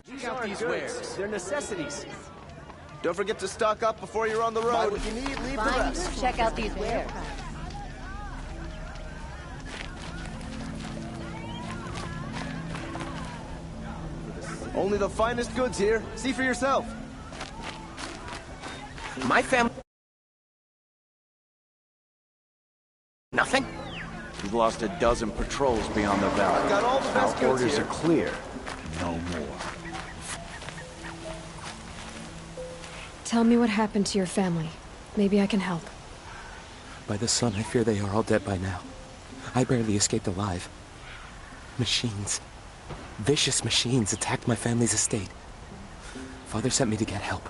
Check out these wares. They're necessities. Don't forget to stock up before you're on the road. Buy what you need, leave the rest. Check out these wares. Only the finest goods here. See for yourself. My family... Nothing? We've lost a dozen patrols beyond the valley. I've got all the best Our goods orders here. are clear. No more. Tell me what happened to your family. Maybe I can help. By the sun, I fear they are all dead by now. I barely escaped alive. Machines. Vicious machines attacked my family's estate. Father sent me to get help.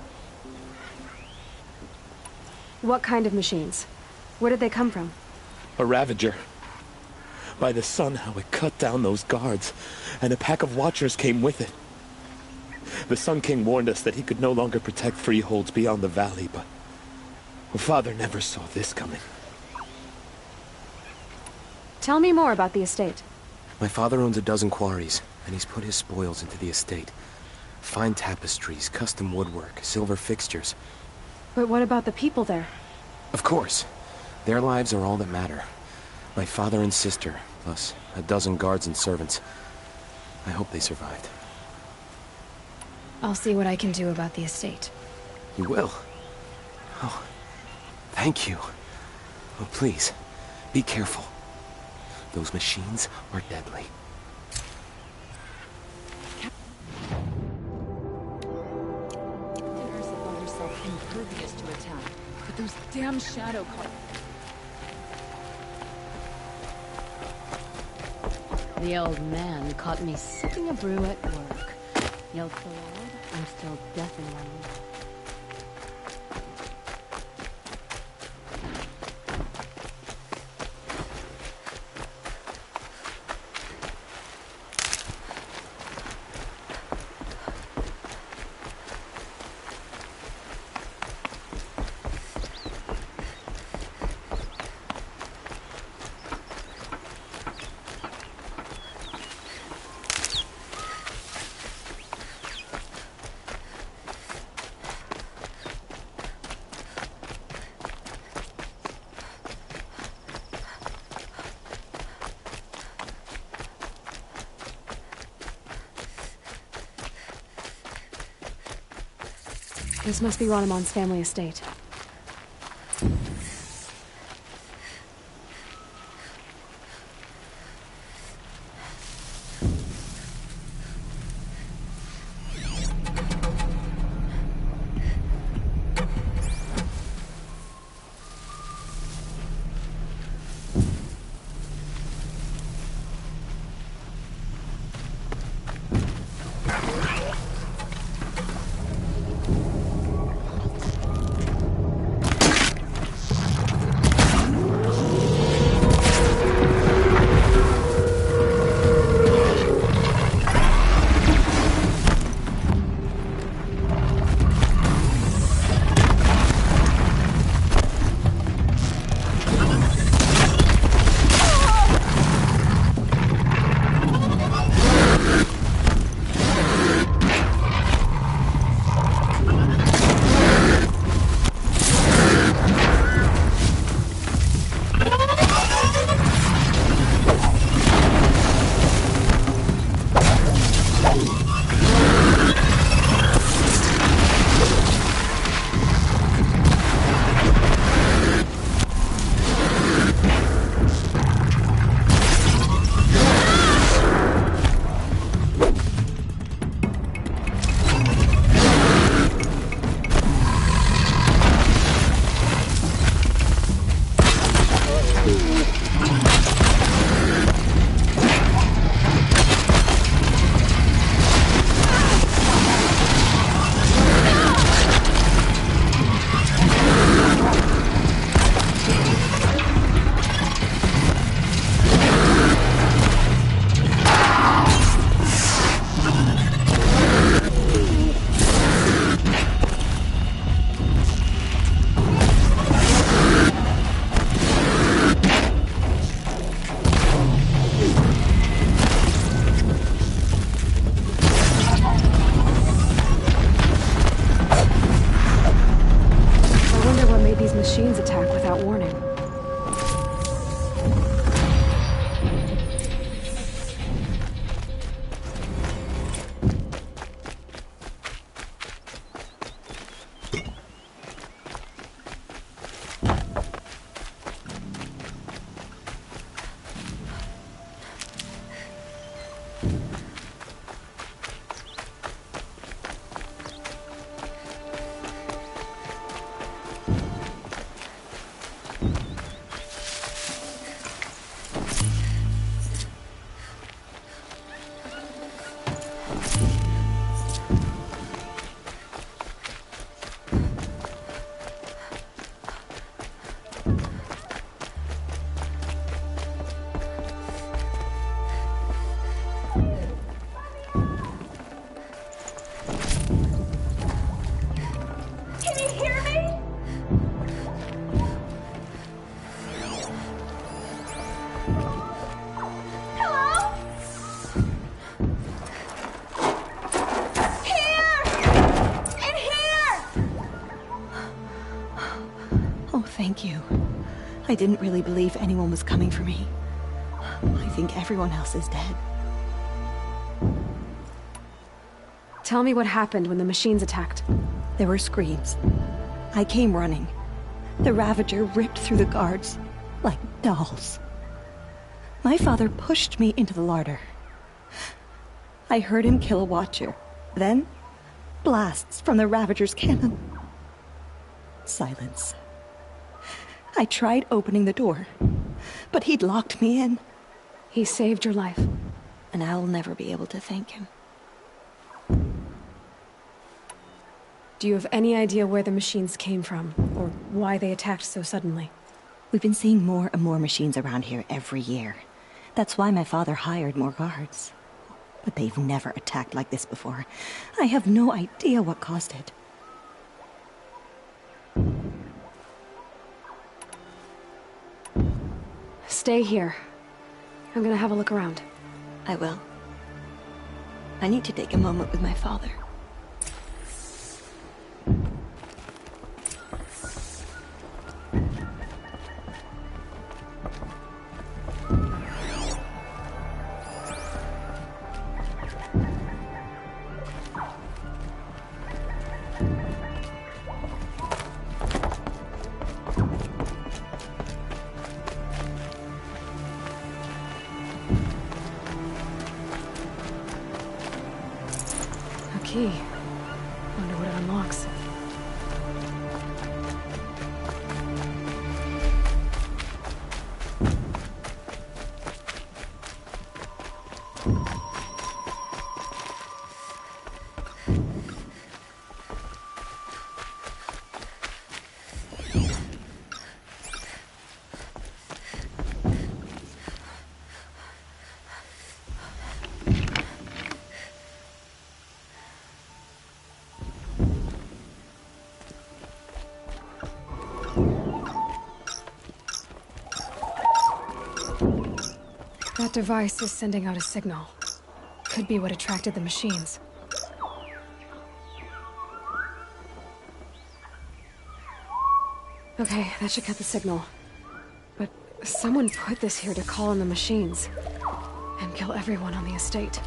What kind of machines? Where did they come from? A Ravager. By the sun, how it cut down those guards, and a pack of watchers came with it. The Sun King warned us that he could no longer protect freeholds beyond the valley, but Father never saw this coming. Tell me more about the estate. My father owns a dozen quarries, and he's put his spoils into the estate. Fine tapestries, custom woodwork, silver fixtures. But what about the people there? Of course. Their lives are all that matter. My father and sister, plus a dozen guards and servants. I hope they survived. I'll see what I can do about the estate. You will? Oh, thank you. Oh, please, be careful. Those machines are deadly. Ursa thought herself impervious to attack, but those damn shadow cards. The old man caught me sipping a brew at work. Yelled so loud, I'm still deaf in one ear. This must be Ranamon's family estate. Can you hear me? Hello? Here! In here! Oh, thank you. I didn't really believe anyone was coming for me. I think everyone else is dead. Tell me what happened when the machines attacked. There were screams. I came running. The Ravager ripped through the guards like dolls. My father pushed me into the larder. I heard him kill a Watcher. Then, blasts from the Ravager's cannon. Silence. I tried opening the door, but he'd locked me in. He saved your life. And I'll never be able to thank him. Do you have any idea where the machines came from, or why they attacked so suddenly? We've been seeing more and more machines around here every year. That's why my father hired more guards. But they've never attacked like this before. I have no idea what caused it. Stay here. I'm gonna have a look around. I will. I need to take a moment with my father. Key. Wonder what it unlocks. That device is sending out a signal. Could be what attracted the machines. Okay, that should cut the signal. But someone put this here to call in the machines. And kill everyone on the estate.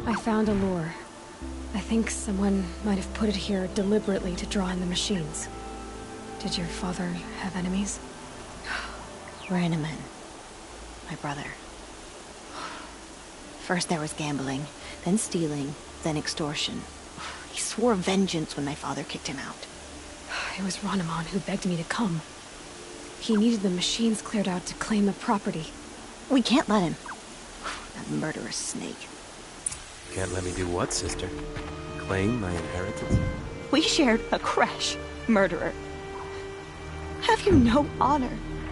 I found a lure. I think someone might have put it here deliberately to draw in the machines. Did your father have enemies? Rainaman. My brother. First there was gambling, then stealing, then extortion. He swore vengeance when my father kicked him out. It was Rainaman who begged me to come. He needed the machines cleared out to claim the property. We can't let him. That murderous snake. Can't let me do what, sister? Claim my inheritance? We shared a creche, murderer. Have you no honor?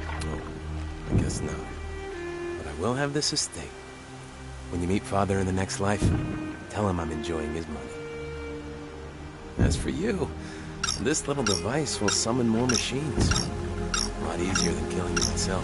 Oh, I guess not. But I will have this estate. When you meet Father in the next life, tell him I'm enjoying his money. As for you, this little device will summon more machines. A lot easier than killing you myself.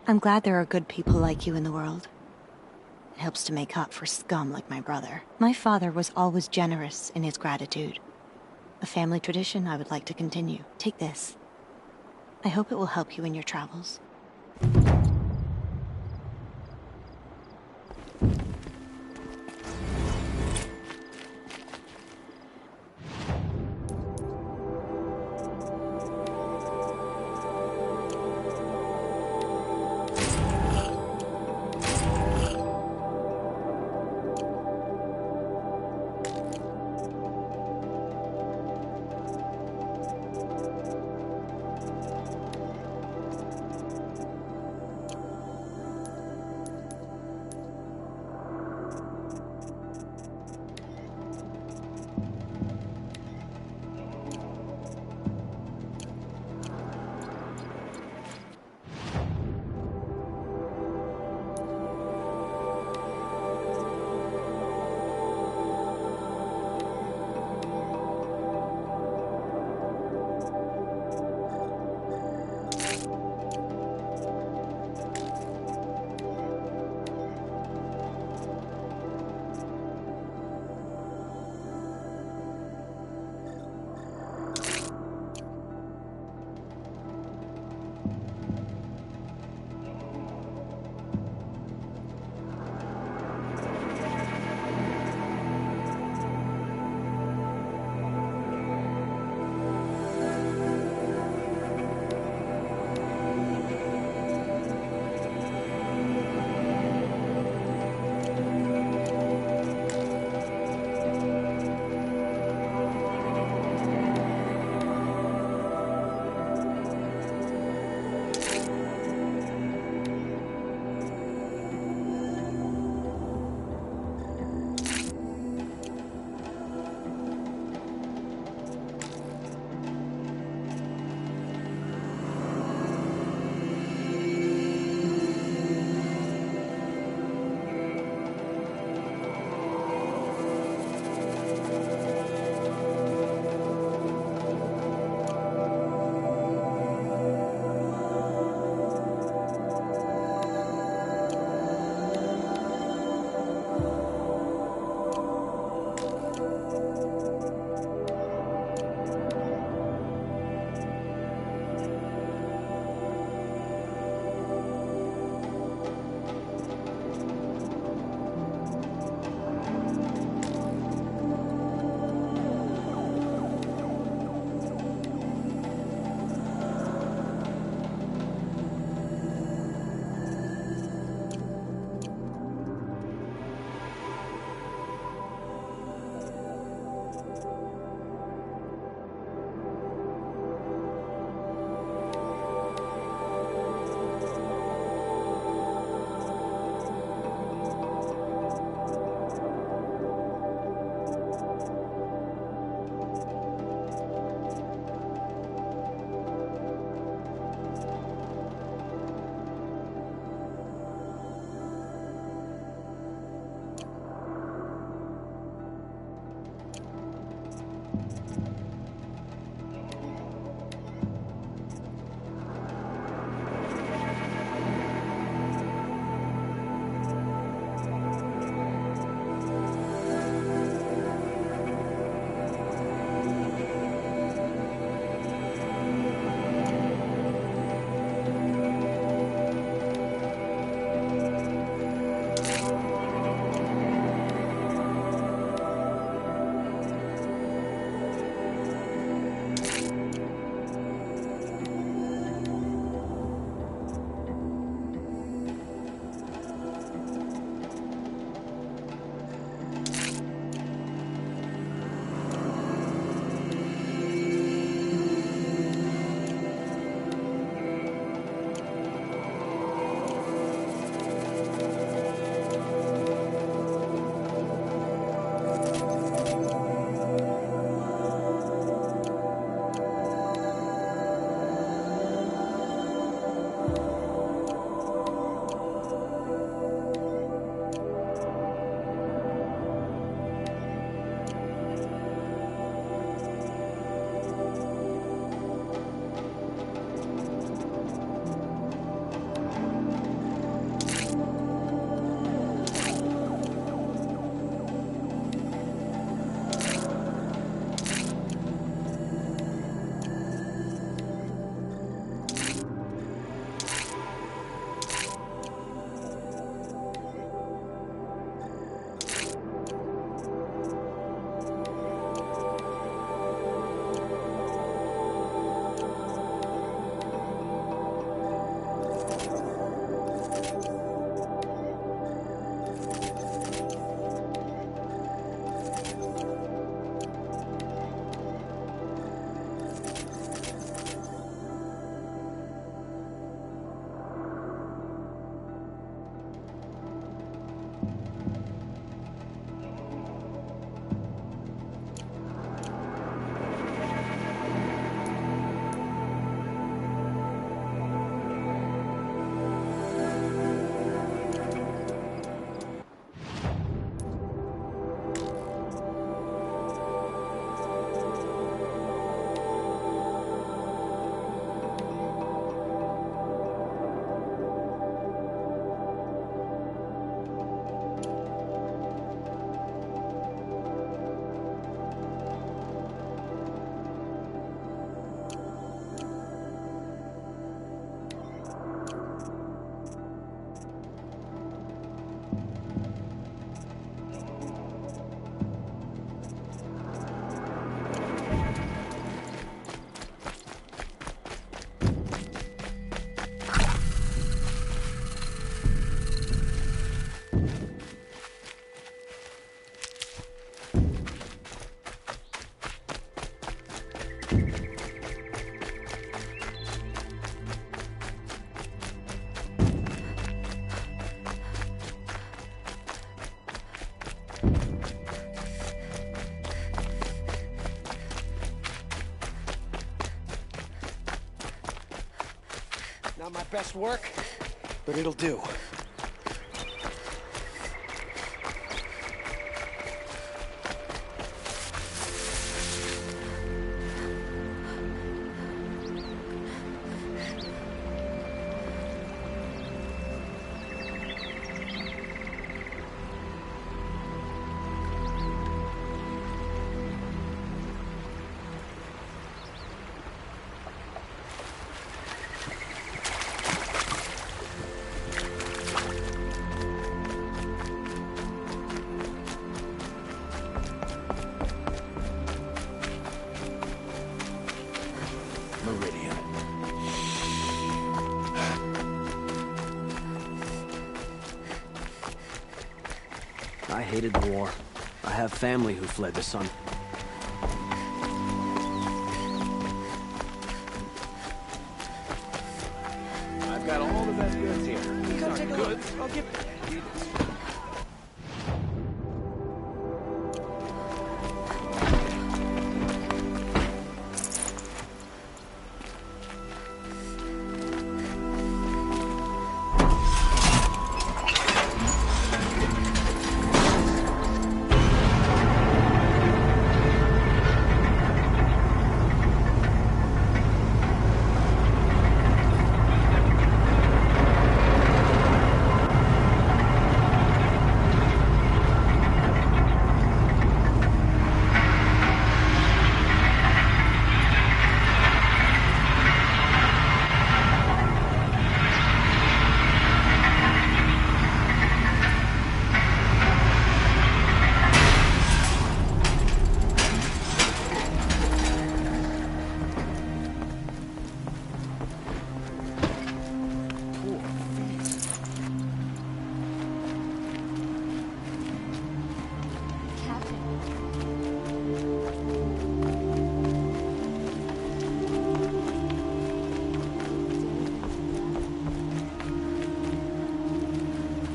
I'm glad there are good people like you in the world. It helps to make up for scum like my brother. My father was always generous in his gratitude. A family tradition I would like to continue. Take this. I hope it will help you in your travels. Not my best work, but it'll do. Meridian. I hated the war. I have family who fled the sun. I've got all the best goods here. These aren't goods. I'll give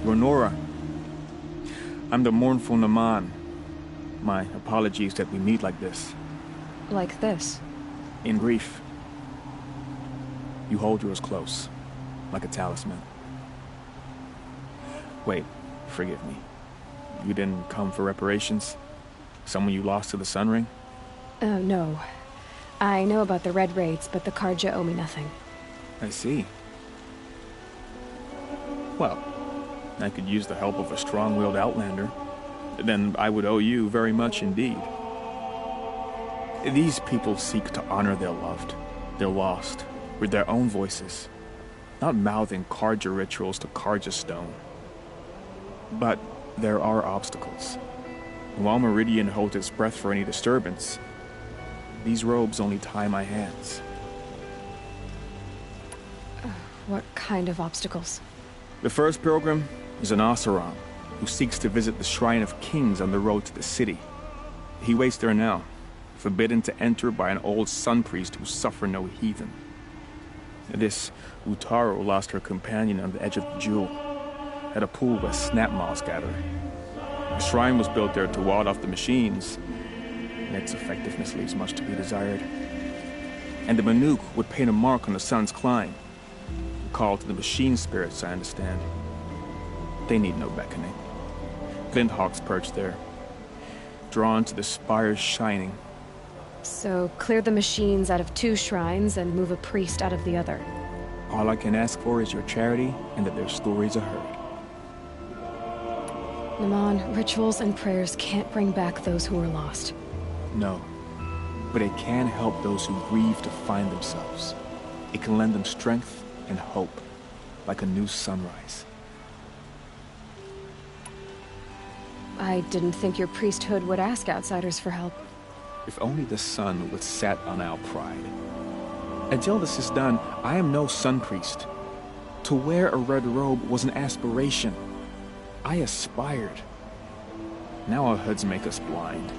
Renora. I'm the mournful Naman. My apologies that we meet like this. Like this? In grief. You hold yours close, like a talisman. Wait, forgive me. You didn't come for reparations? Someone you lost to the Sun Ring? No. I know about the Red Raids, but the Carja owe me nothing. I see. Well, I could use the help of a strong-willed outlander. Then I would owe you very much indeed. These people seek to honor their loved, their lost, with their own voices, not mouthing Carja rituals to Carja stone. But there are obstacles. And while Meridian holds its breath for any disturbance, these robes only tie my hands. What kind of obstacles? The first pilgrim is an Oseram, who seeks to visit the Shrine of Kings on the road to the city. He waits there now, forbidden to enter by an old sun priest who suffered no heathen. This Utaru lost her companion on the edge of the Jewel, at a pool where snap moths gather. The shrine was built there to ward off the machines, and its effectiveness leaves much to be desired. And the Manuk would paint a mark on the sun's climb, a call to the machine spirits, I understand. They need no beckoning. Windhawks perch there, drawn to the spires shining. So, clear the machines out of 2 shrines and move a priest out of the other. All I can ask for is your charity and that their stories are heard. Naman, rituals and prayers can't bring back those who are lost. No, but it can help those who grieve to find themselves. It can lend them strength and hope, like a new sunrise. I didn't think your priesthood would ask outsiders for help. If only the sun would set on our pride. Until this is done, I am no sun priest. To wear a red robe was an aspiration. I aspired. Now our hoods make us blind.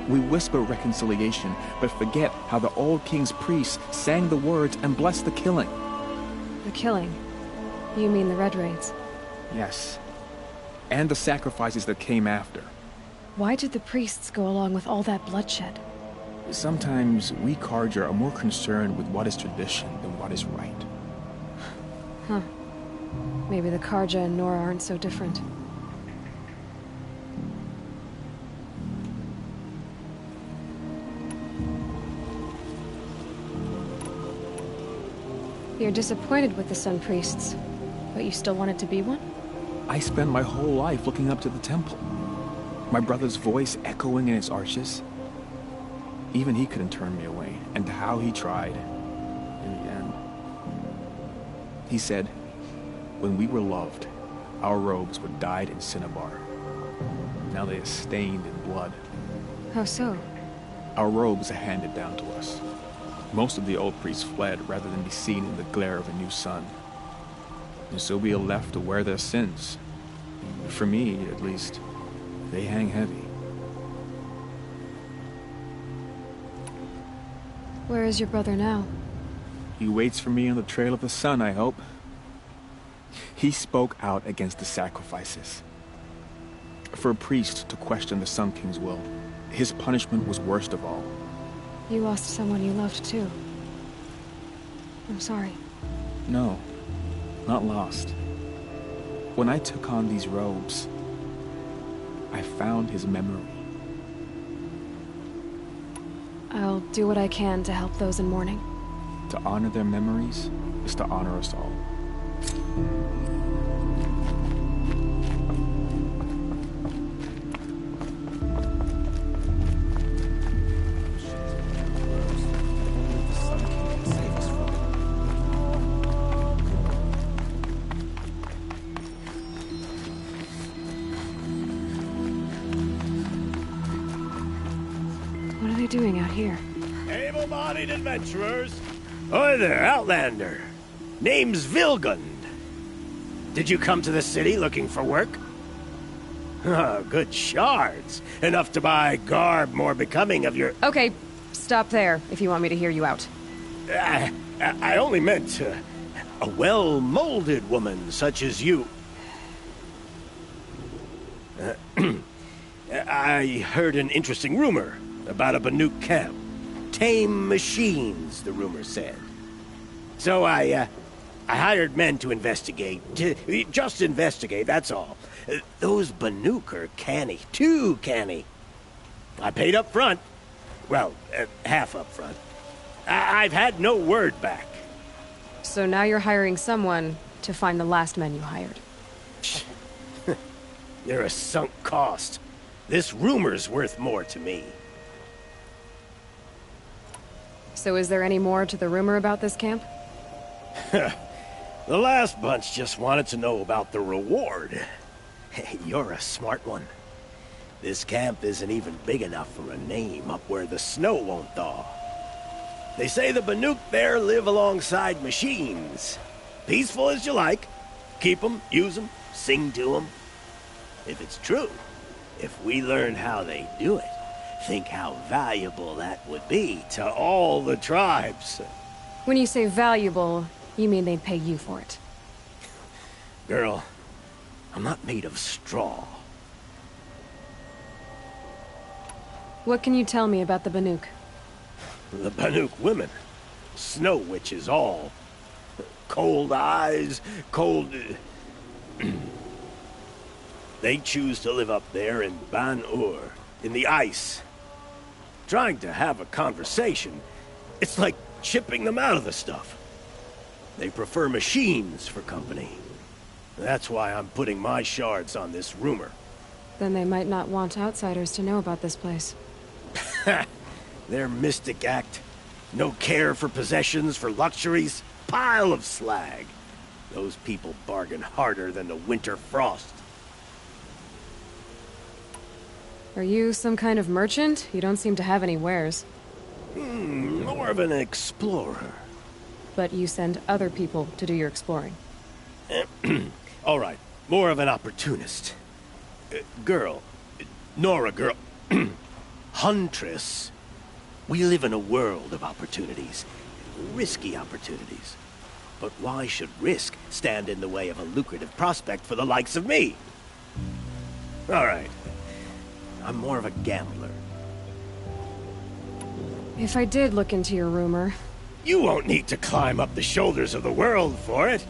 We whisper reconciliation, but forget how the old king's priests sang the words and blessed the killing. The killing? You mean the Red Raids? Yes. And the sacrifices that came after. Why did the priests go along with all that bloodshed? Sometimes we Carja are more concerned with what is tradition than what is right. Huh. Maybe the Karja and Nora aren't so different. You're disappointed with the Sun Priests, but you still wanted to be one? I spent my whole life looking up to the temple. My brother's voice echoing in its arches. Even he couldn't turn me away, and how he tried. In the end, he said, when we were loved, our robes were dyed in cinnabar. Now they are stained in blood. How so? Our robes are handed down to us. Most of the old priests fled rather than be seen in the glare of a new sun. And so we are left to wear their sins. For me, at least, they hang heavy. Where is your brother now? He waits for me on the trail of the sun, I hope. He spoke out against the sacrifices. For a priest to question the Sun King's will, his punishment was worst of all. You lost someone you loved too. I'm sorry. No, not lost. When I took on these robes, I found his memory. I'll do what I can to help those in mourning. To honor their memories is to honor us all. What are they doing out here? Able-bodied adventurers. Oi there, Outlander. Name's Vilgund. Did you come to the city looking for work? Oh, good shards. Enough to buy garb more becoming of your... Okay, stop there if you want me to hear you out. I only meant a well-molded woman such as you. I heard an interesting rumor about a Banuk camp. Tame machines, the rumor said. So I hired men to investigate. Just investigate, that's all. Those Banuk are canny. Too canny. I paid up front. Well, half up front. I've had no word back. So now you're hiring someone to find the last men you hired. They're a sunk cost. This rumor's worth more to me. So is there any more to the rumor about this camp? The last bunch just wanted to know about the reward. Hey, you're a smart one. This camp isn't even big enough for a name up where the snow won't thaw. They say the Banuk there live alongside machines. Peaceful as you like. Keep them, use them, sing to them. If it's true, if we learn how they do it, think how valuable that would be to all the tribes. When you say valuable, you mean they'd pay you for it. Girl, I'm not made of straw. What can you tell me about the Banuk? The Banuk women. Snow witches all. Cold eyes, cold... They choose to live up there in Ban-Ur, in the ice. Trying to have a conversation, it's like chipping them out of the stuff. They prefer machines for company. That's why I'm putting my shards on this rumor. Then they might not want outsiders to know about this place. Their mystic act. No care for possessions, for luxuries. Pile of slag. Those people bargain harder than the winter frost. Are you some kind of merchant? You don't seem to have any wares. More of an explorer. But you send other people to do your exploring. All right, more of an opportunist. Girl. Nora, girl. Huntress. We live in a world of opportunities. Risky opportunities. But why should risk stand in the way of a lucrative prospect for the likes of me? All right. I'm more of a gambler. If I did look into your rumor... You won't need to climb up the shoulders of the world for it.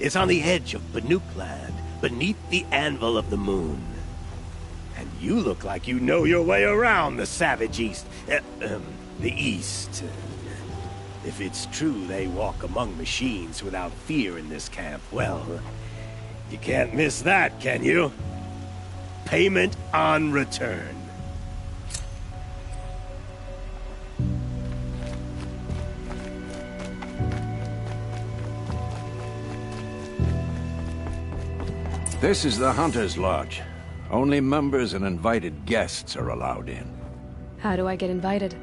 is on the edge of Banuk Land, beneath the anvil of the moon. And you look like you know your way around the Savage East. The East. If it's true they walk among machines without fear in this camp, well, you can't miss that, can you? Payment on return. This is the Hunter's Lodge. Only members and invited guests are allowed in. How do I get invited?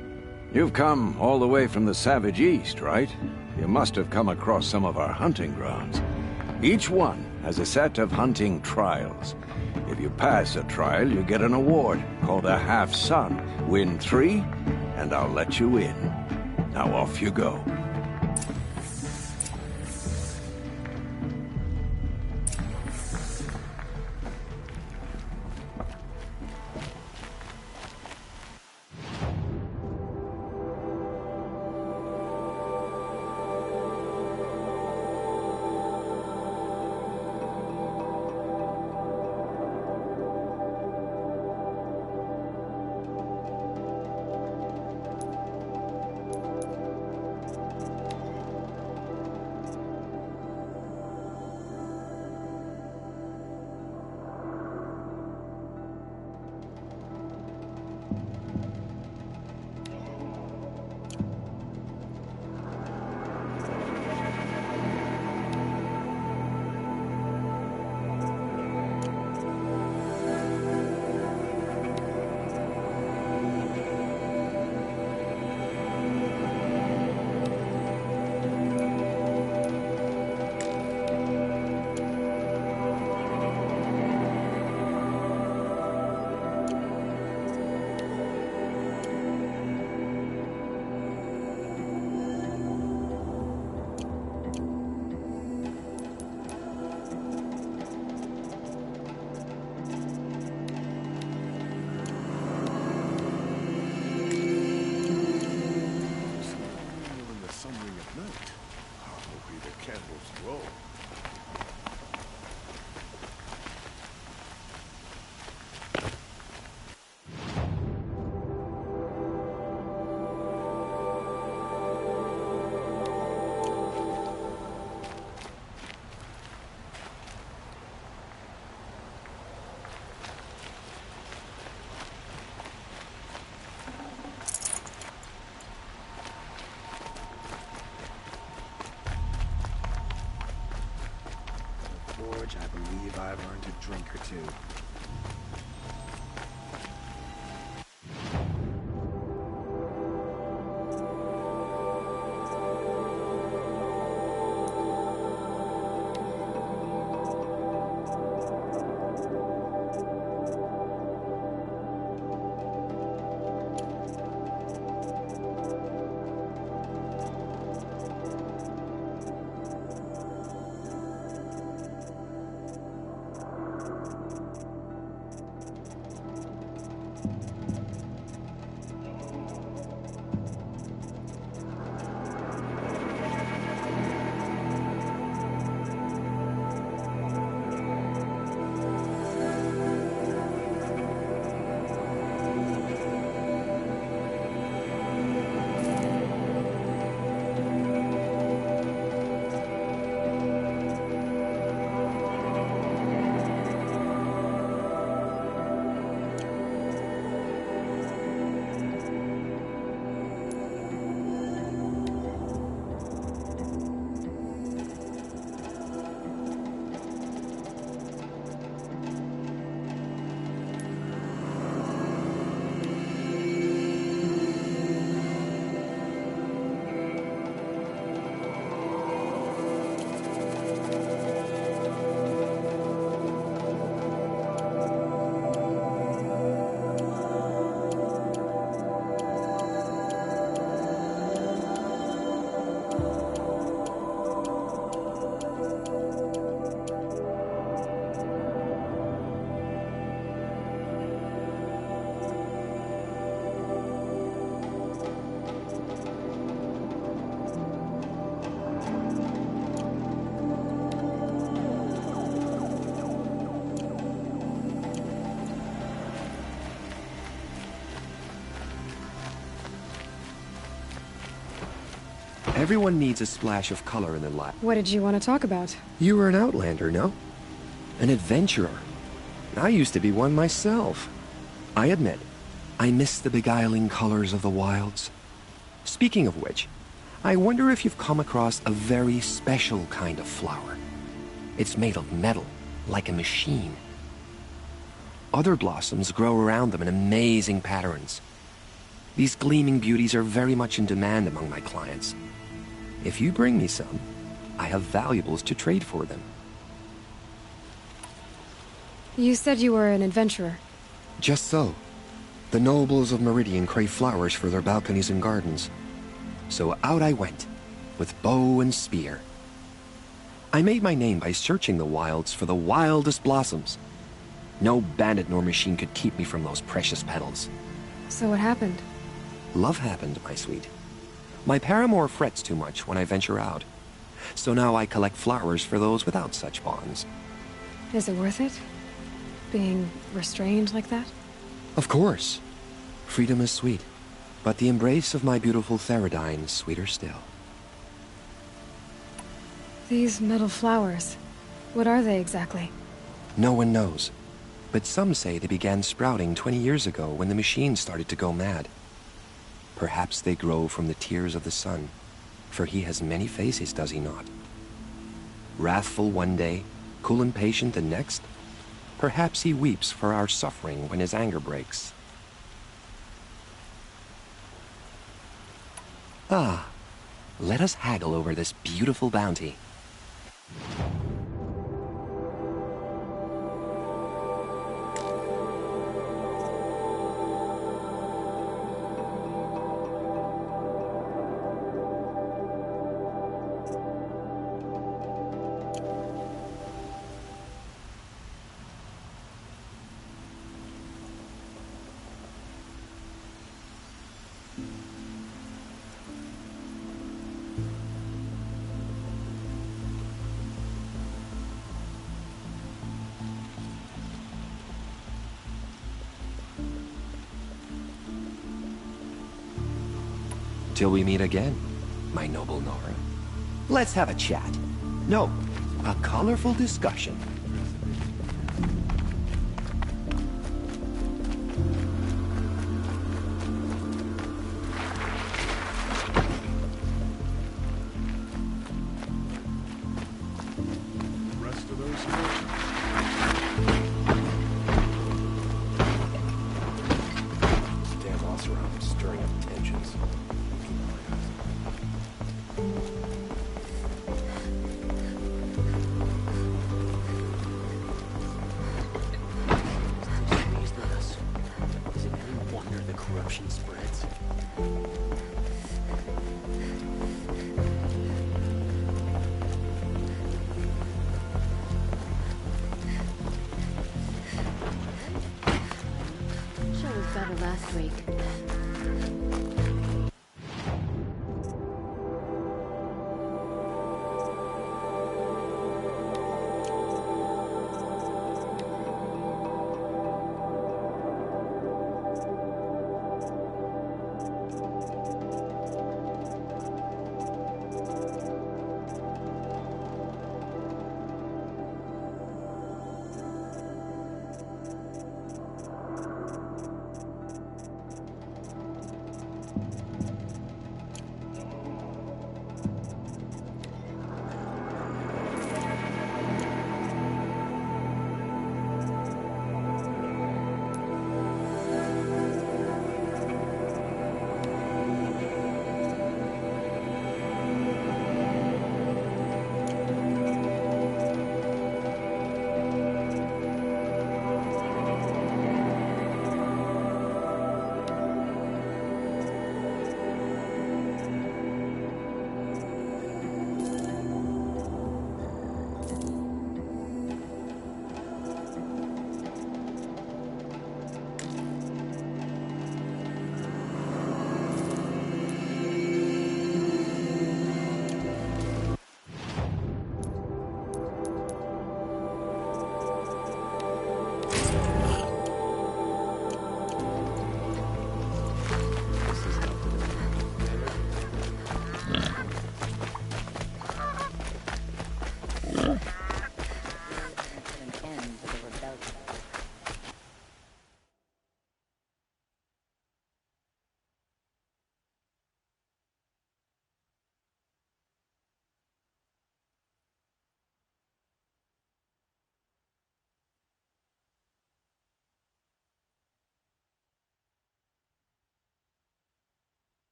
You've come all the way from the Savage East, right? You must have come across some of our hunting grounds. Each one has a set of hunting trials. If you pass a trial, you get an award called a Half-Sun. Win 3, and I'll let you in. Now off you go. I believe I've earned a drink or two. Everyone needs a splash of color in their life. What did you want to talk about? You were an outlander, no? An adventurer. I used to be one myself. I admit, I miss the beguiling colors of the wilds. Speaking of which, I wonder if you've come across a very special kind of flower. It's made of metal, like a machine. Other blossoms grow around them in amazing patterns. These gleaming beauties are very much in demand among my clients. If you bring me some, I have valuables to trade for them. You said you were an adventurer. Just so. The nobles of Meridian crave flowers for their balconies and gardens. So out I went, with bow and spear. I made my name by searching the wilds for the wildest blossoms. No bandit nor machine could keep me from those precious petals. So what happened? Love happened, my sweet. My paramour frets too much when I venture out. So now I collect flowers for those without such bonds. Is it worth it? Being restrained like that? Of course. Freedom is sweet. But the embrace of my beautiful Theradine is sweeter still. These metal flowers, what are they exactly? No one knows. But some say they began sprouting 20 years ago when the machines started to go mad. Perhaps they grow from the tears of the sun, for he has many faces, does he not? Wrathful one day, cool and patient the next. Perhaps he weeps for our suffering when his anger breaks. Ah, let us haggle over this beautiful bounty. Till we meet again, my noble Nora. Let's have a chat. No, a colorful discussion. Last week.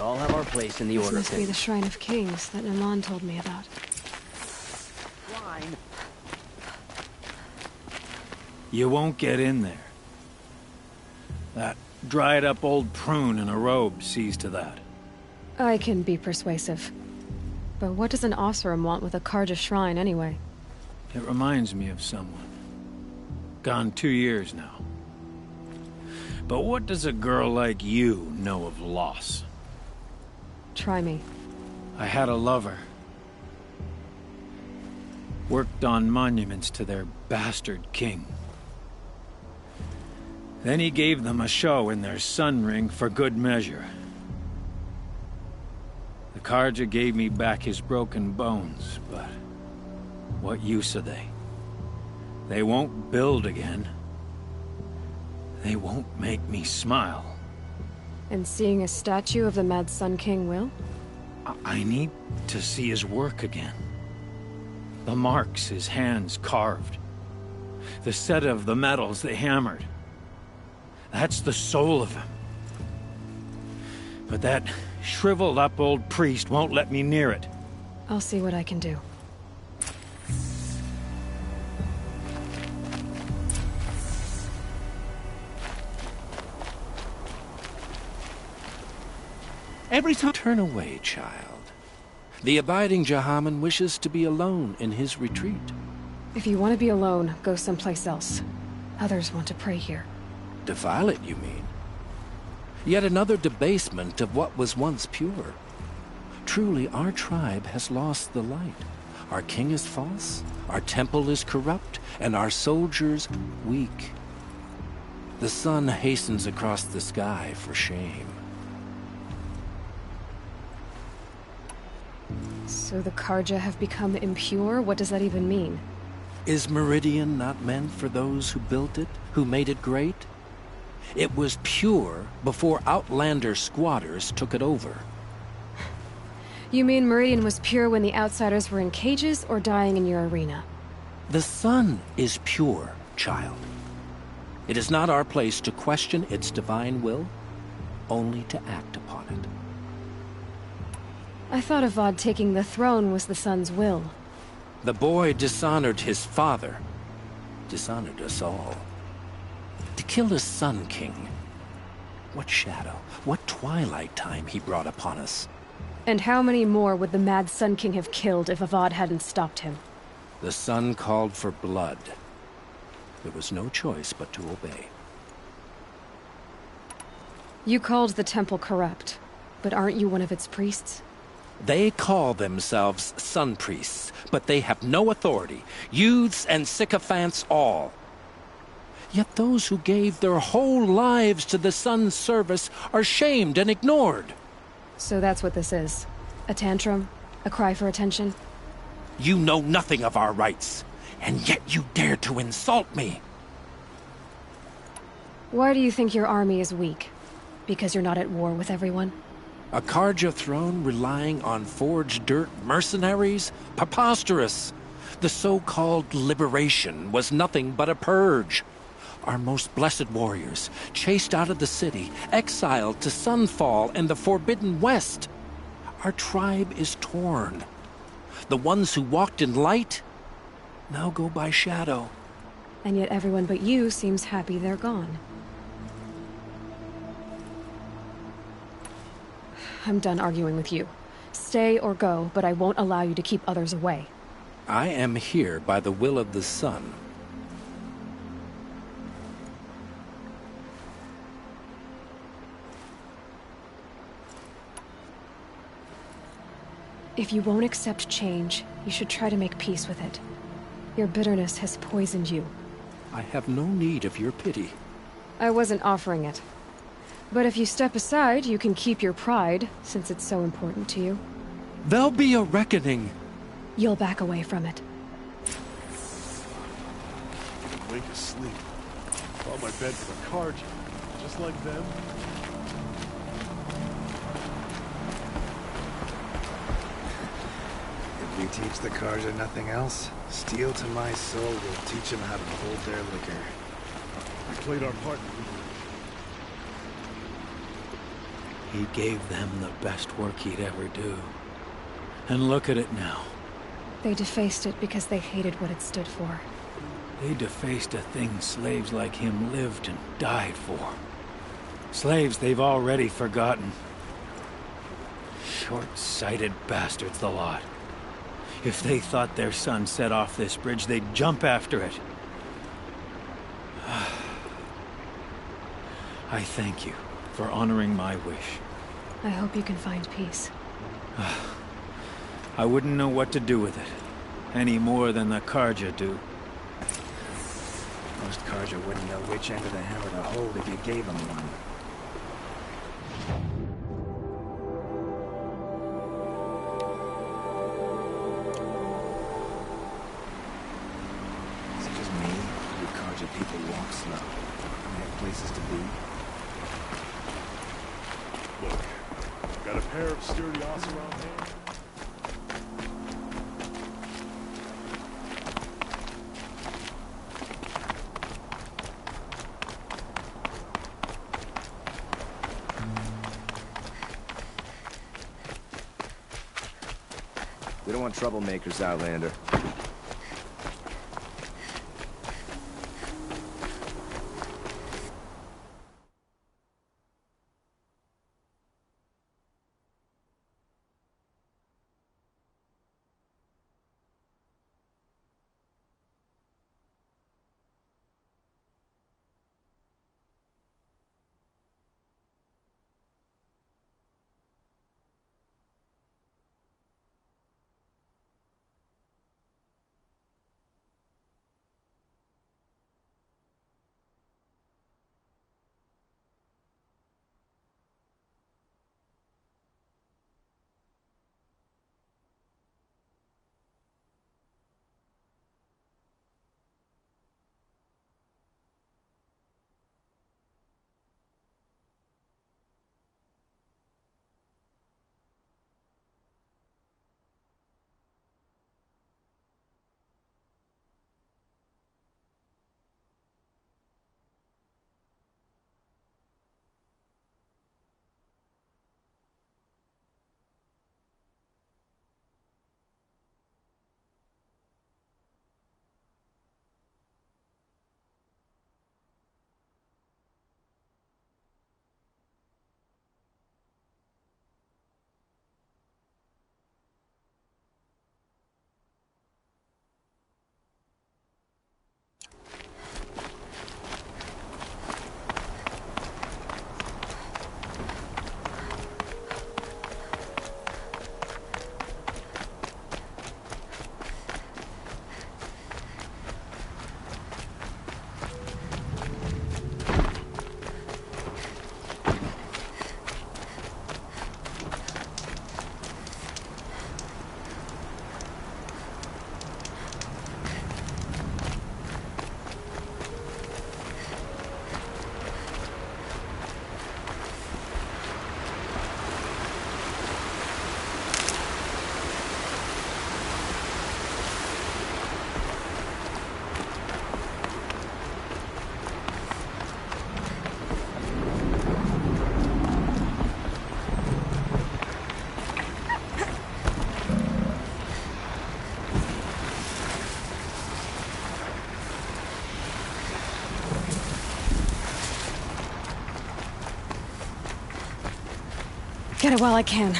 all have our place in the This order. must be the Shrine of Kings that Naman told me about. You won't get in there. That dried-up old prune in a robe sees to that. I can be persuasive. But what does an Oseram want with a Carja shrine, anyway? It reminds me of someone. Gone 2 years now. But what does a girl like you know of loss? Try me. I had a lover. Worked on monuments to their bastard king. Then he gave them a show in their sun ring for good measure. The Carja gave me back his broken bones, but what use are they? They won't build again. They won't make me smile. And seeing a statue of the Mad Sun King will? I need to see his work again. The marks his hands carved. The set of the metals they hammered. That's the soul of him. But that shriveled up old priest won't let me near it. I'll see what I can do. Every time... Turn away, child. The abiding Jahaman wishes to be alone in his retreat. If you want to be alone, go someplace else. Others want to pray here. Defile it, you mean? Yet another debasement of what was once pure. Truly, our tribe has lost the light. Our king is false, our temple is corrupt, and our soldiers weak. The sun hastens across the sky for shame. So the Carja have become impure? What does that even mean? Is Meridian not meant for those who built it, who made it great? It was pure before outlander squatters took it over. You mean Meridian was pure when the outsiders were in cages or dying in your arena? The sun is pure, child. It is not our place to question its divine will, only to act upon it. I thought Avad taking the throne was the sun's will. The boy dishonored his father, dishonored us all. To kill his Sun King. What shadow, what twilight time he brought upon us. And how many more would the Mad Sun King have killed if Avad hadn't stopped him? The sun called for blood. There was no choice but to obey. You called the temple corrupt, but aren't you one of its priests? They call themselves sun priests, but they have no authority. Youths and sycophants all. Yet those who gave their whole lives to the sun's service are shamed and ignored. So that's what this is. A tantrum? A cry for attention? You know nothing of our rights, and yet you dare to insult me. Why do you think your army is weak? Because you're not at war with everyone? A Carja throne relying on forged dirt mercenaries? Preposterous! The so-called liberation was nothing but a purge. Our most blessed warriors, chased out of the city, exiled to Sunfall and the Forbidden West. Our tribe is torn. The ones who walked in light now go by shadow. And yet everyone but you seems happy they're gone. I'm done arguing with you. Stay or go, but I won't allow you to keep others away. I am here by the will of the sun. If you won't accept change, you should try to make peace with it. Your bitterness has poisoned you. I have no need of your pity. I wasn't offering it. But if you step aside, you can keep your pride, since it's so important to you. There'll be a reckoning. You'll back away from it. Wake asleep. Bought my bed for the Carja. Just like them. If we teach the Carja nothing else, Steel to my soul will teach them how to hold their liquor. We played our part. He gave them the best work he'd ever do. And look at it now. They defaced it because they hated what it stood for. They defaced a thing slaves like him lived and died for. Slaves they've already forgotten. Short-sighted bastards, the lot. If they thought their son set off this bridge, they'd jump after it. I thank you for honoring my wish. I hope you can find peace. I wouldn't know what to do with it, any more than the Carja do. Most Carja wouldn't know which end of the hammer to hold if you gave them one. Is it just me? You Carja people walk slow. They have places to be. Look, got a pair of sturdy Oseram hands? We don't want troublemakers, Outlander. Get it while I can.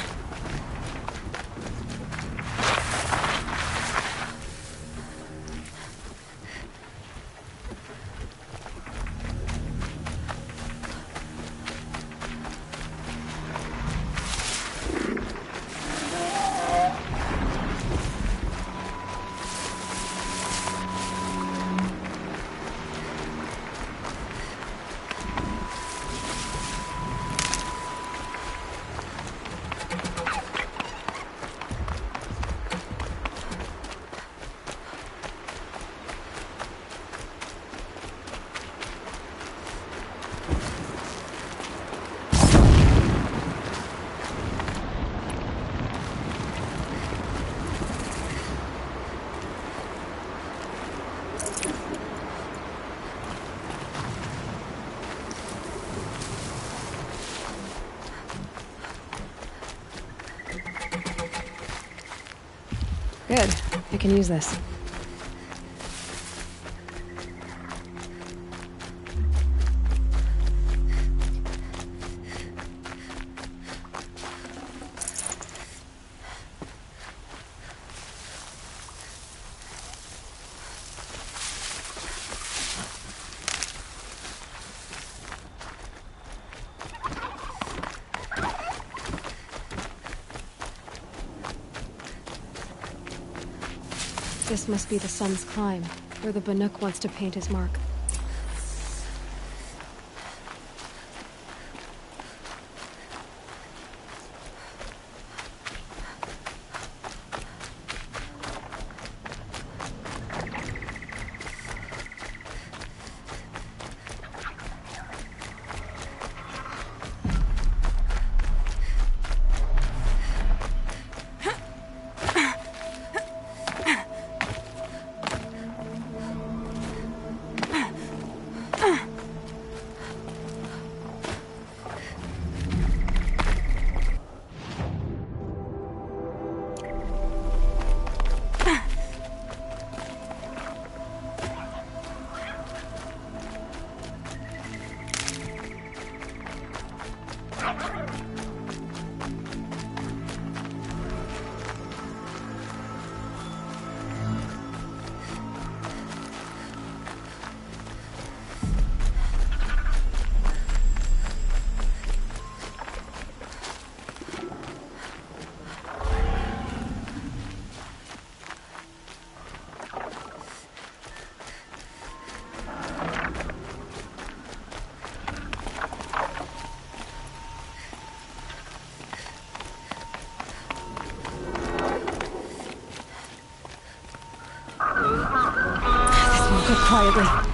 Good. I can use this. This must be the Sun's Climb, where the Banuk wants to paint his mark. Go quietly.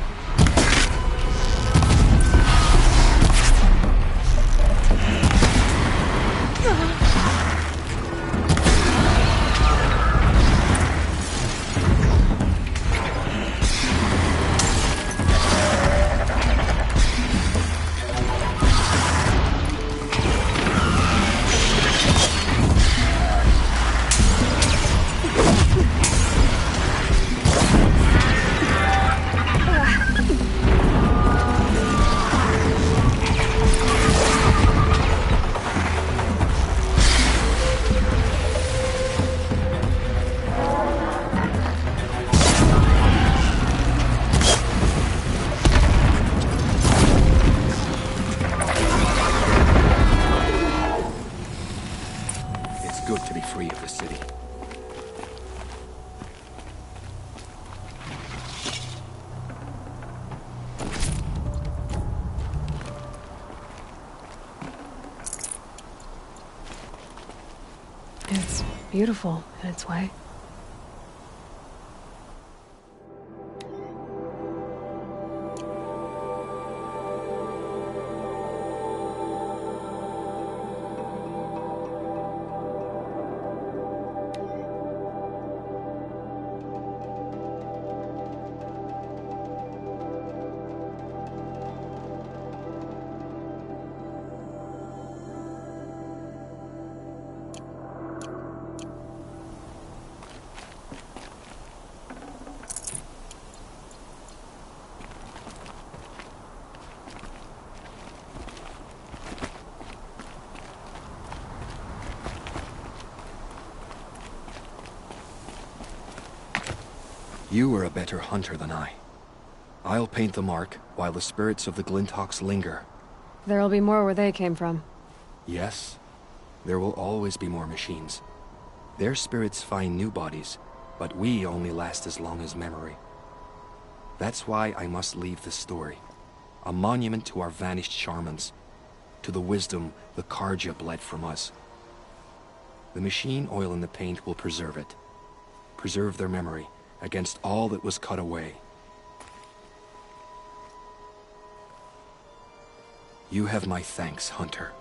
Good to be free of the city. It's beautiful in its way. You are a better hunter than I. I'll paint the mark while the spirits of the Glinthawks linger. There'll be more where they came from. Yes, there will always be more machines. Their spirits find new bodies, but we only last as long as memory. That's why I must leave this story. A monument to our vanished shamans, to the wisdom the Carja bled from us. The machine oil in the paint will preserve it. Preserve their memory against all that was cut away. You have my thanks, Hunter.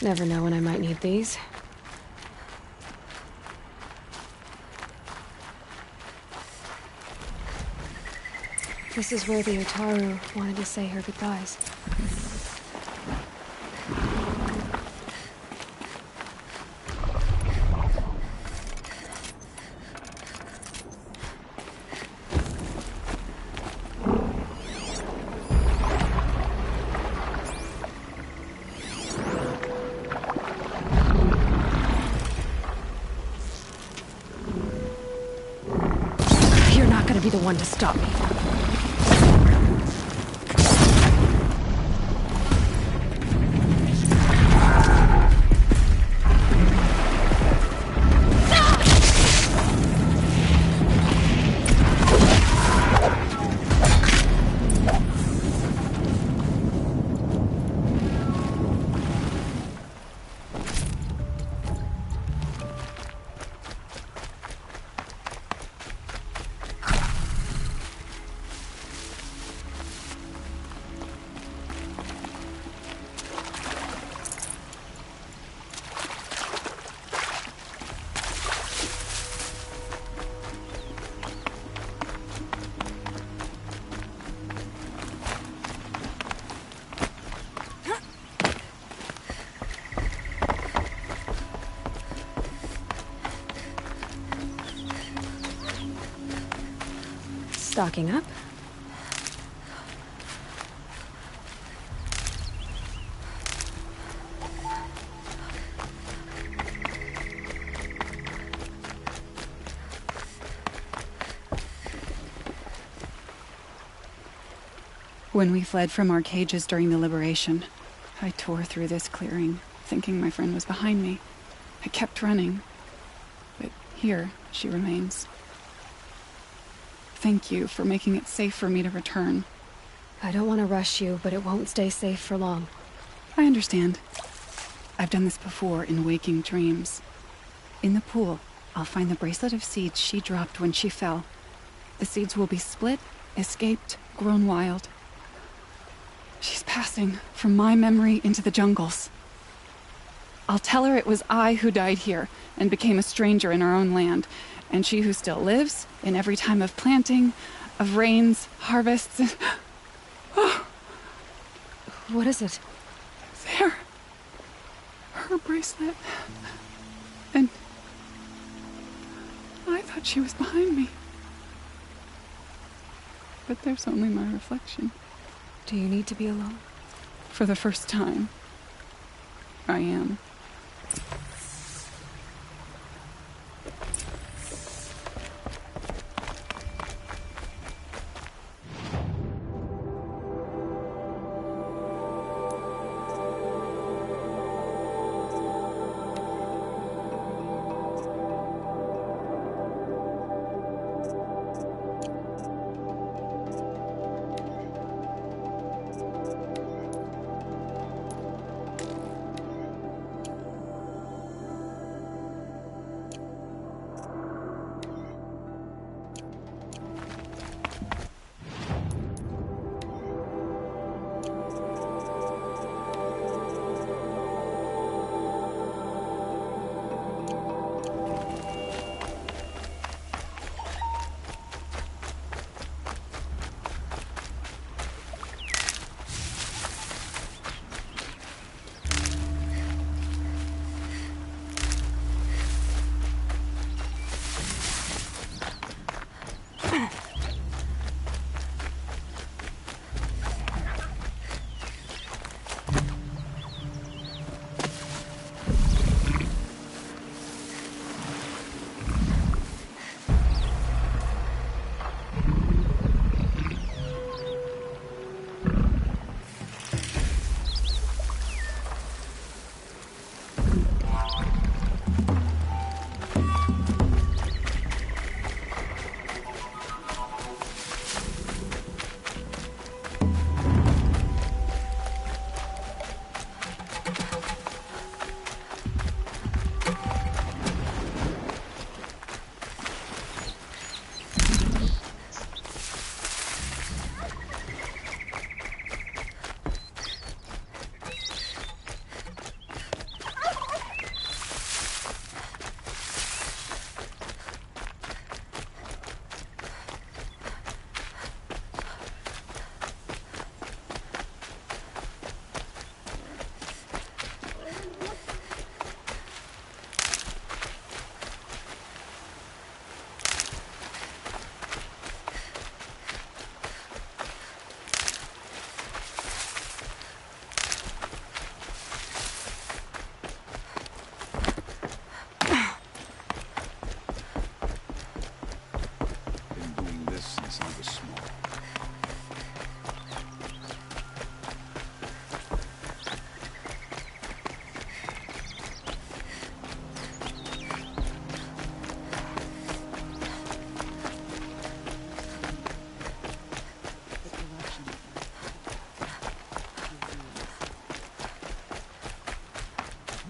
Never know when I might need these. This is where the Utaru wanted to say her goodbyes. You're not gonna be the one to stop me. Stocking up. When we fled from our cages during the liberation, I tore through this clearing, thinking my friend was behind me. I kept running, but here she remains. Thank you for making it safe for me to return. I don't want to rush you, but it won't stay safe for long. I understand. I've done this before in waking dreams. In the pool, I'll find the bracelet of seeds she dropped when she fell. The seeds will be split, escaped, grown wild. She's passing from my memory into the jungles. I'll tell her it was I who died here and became a stranger in our own land, and she who still lives in every time of planting, of rains, harvests, and... Oh. What is it? There. Her bracelet. And... I thought she was behind me. But there's only my reflection. Do you need to be alone? For the first time, I am.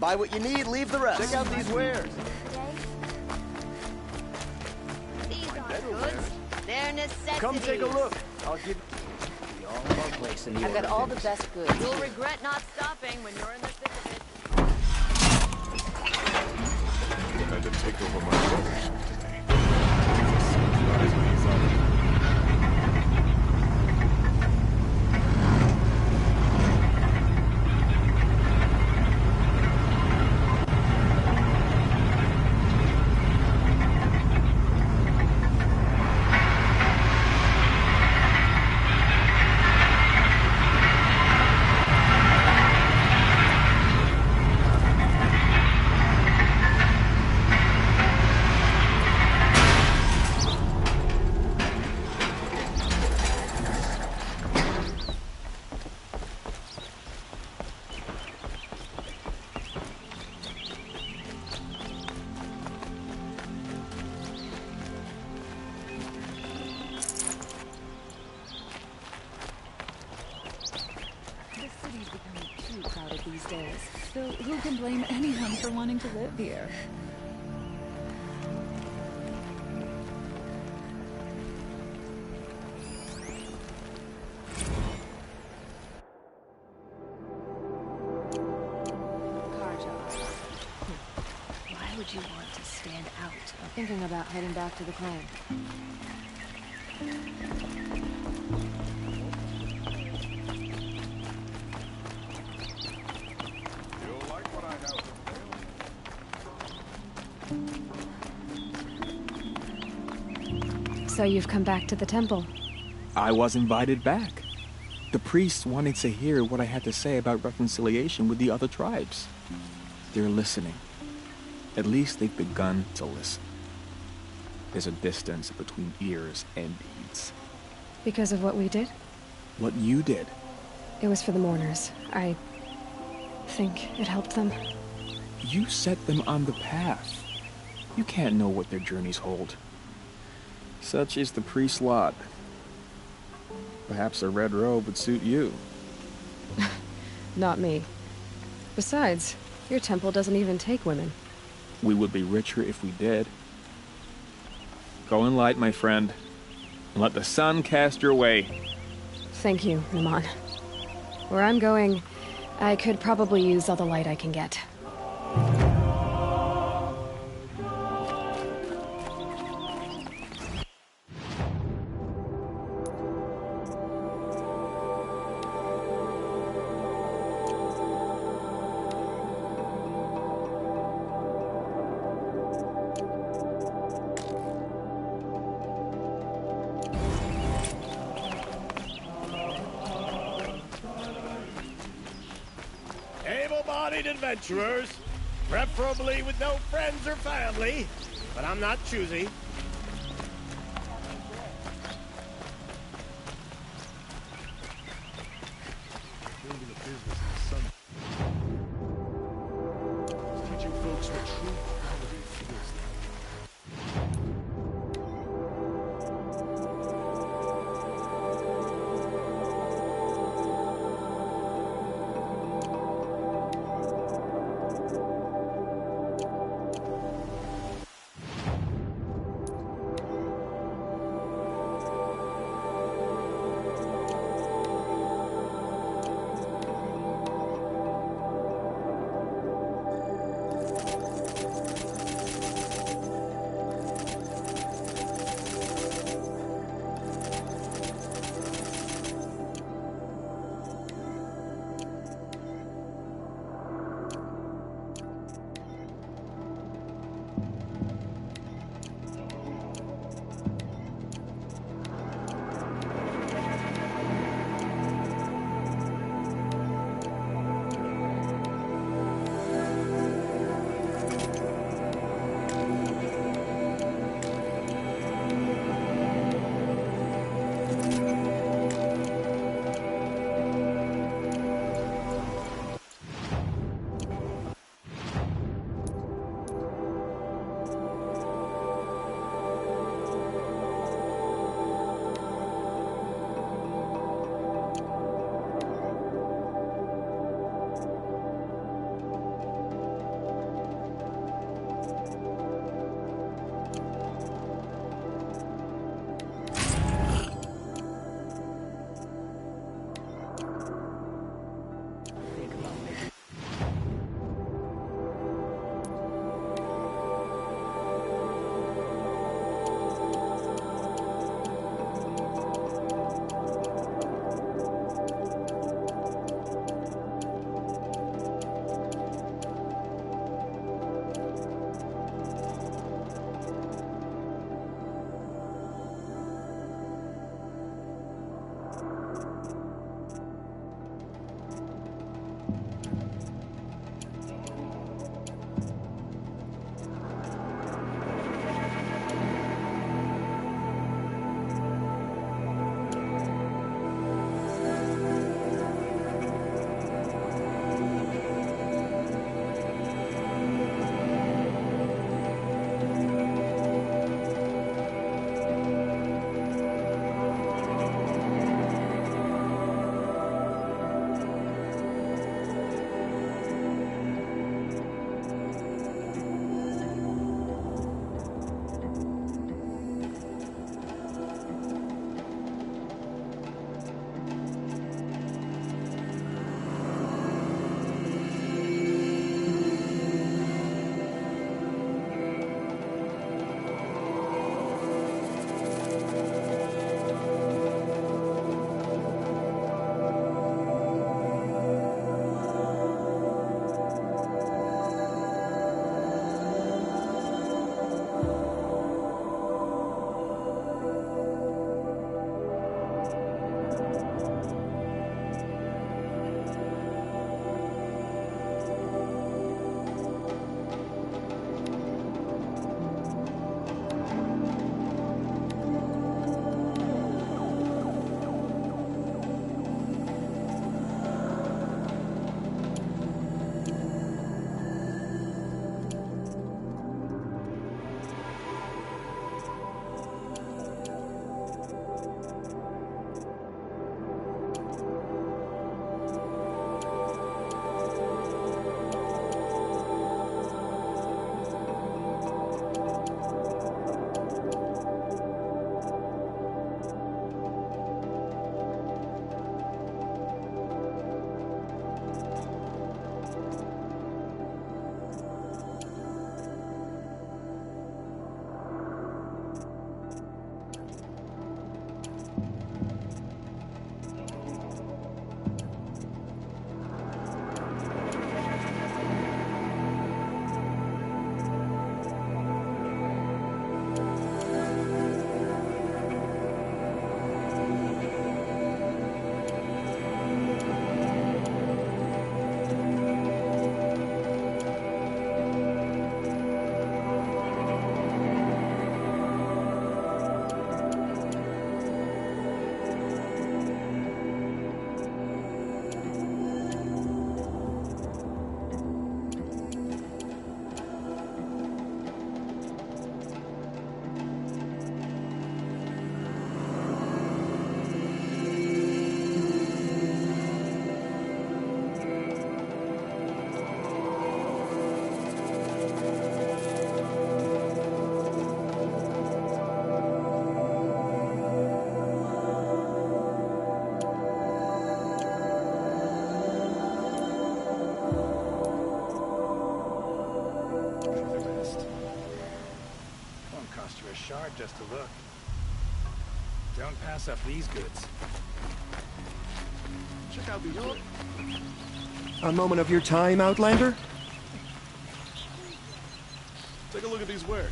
Buy what you need, leave the rest. Check out these wares. These aren't goods. They're necessities. Come take a look. I'll give all of our place in the I've got all the best goods. You'll regret not stopping when you're in the thick of it. I had to take over my brother's today. These days. So who can blame anyone for wanting to live here? Why would you want to stand out? I'm thinking about heading back to the clan. So you've come back to the temple. I was invited back. The priests wanted to hear what I had to say about reconciliation with the other tribes. They're listening. At least they've begun to listen. There's a distance between ears and deeds. Because of what we did? What you did. It was for the mourners. I think it helped them. You set them on the path. You can't know what their journeys hold. Such is the priest's lot. Perhaps a red robe would suit you. Not me. Besides, your temple doesn't even take women. We would be richer if we did. Go in light, my friend, and let the sun cast your way. Thank you, Naman. Where I'm going, I could probably use all the light I can get. Able-bodied adventurers, preferably with no friends or family, but I'm not choosy. Building a business in the sun. Teaching folks what true quality feels like. Won't cost you a shard just to look. Don't pass up these goods. Check out these wares. A moment of your time, Outlander? Take a look at these wares.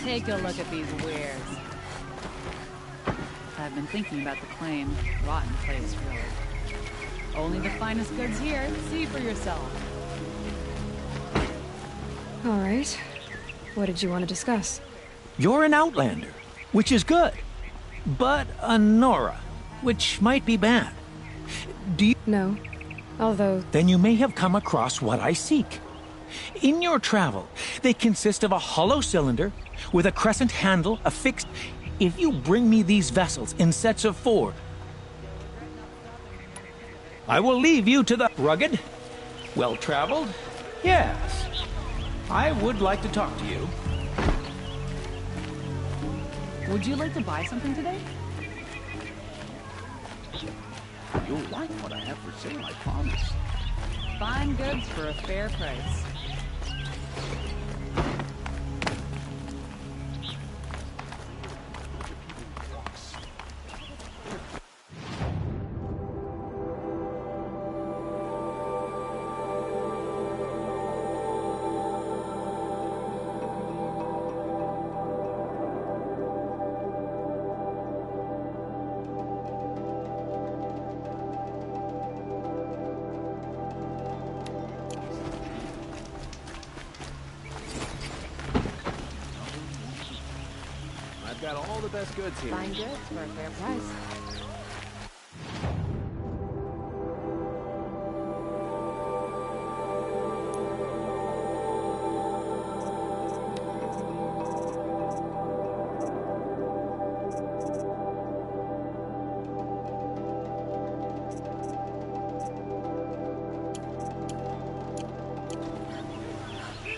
Take a look at these wares. I've been thinking about the claim. Rotten place, really. Only the finest goods here. See for yourself. All right. What did you want to discuss? You're an Outlander, which is good. But a Nora, which might be bad. Do you... No. Although... Then you may have come across what I seek. In your travel, they consist of a hollow cylinder with a crescent handle affixed. If you bring me these vessels in sets of 4, I will leave you to the rugged, well-traveled. Yes, I would like to talk to you. Would you like to buy something today? You'll like what I have for sale, I promise. Fine goods for a fair price. Got all the best goods here. Fine goods for a fair price.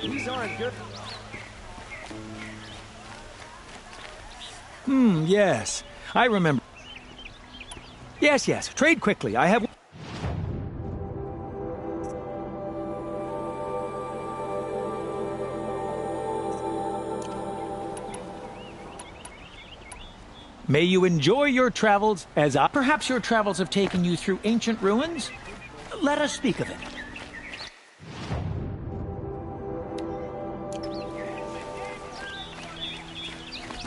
These aren't good. Yes. I remember. Yes, trade quickly. I have... May you enjoy your travels as I... Perhaps your travels have taken you through ancient ruins? Let us speak of it.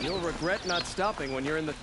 You'll regret not stopping when you're in the...